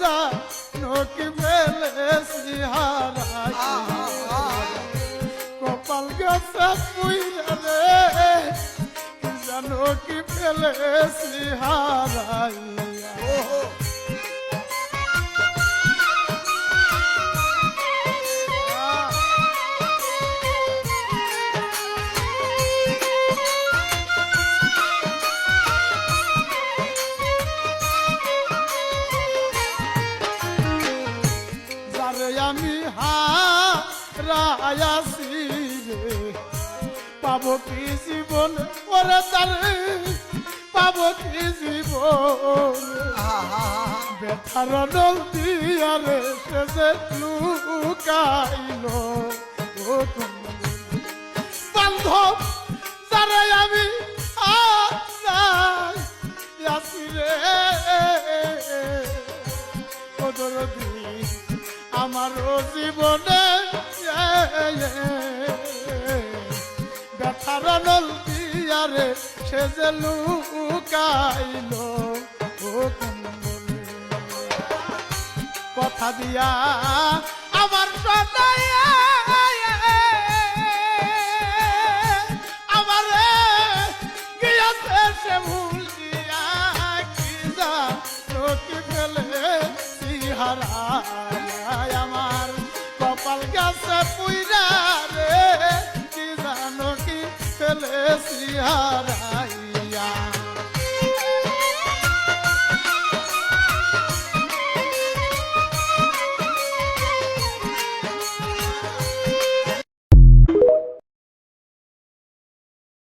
জানো কি ফেলেছি হারাই কপাল গেছে পুইরা রে কি জানো কি ফেলেছি হারাই আমি হারায়াছি রে পাবো কি জীবন ওরে তারে পাবো কি জীবন ব্যথার নল দিয়ারে সে যে লুকাইল বান্ধব যারে আমি হারায়াছি রে ওদরদি আমারও জীবনে ব্যথার নল দিয়ারে সে যে লুকাইল কথা দিয়া আমার সদাইয়া আমার গিয়াছে সে ভুল দিয়া কি জানো কি ফেলে হারাই আমার কপাল গেছে পুইরা রে কি জানো কি ফেলেছি হারাই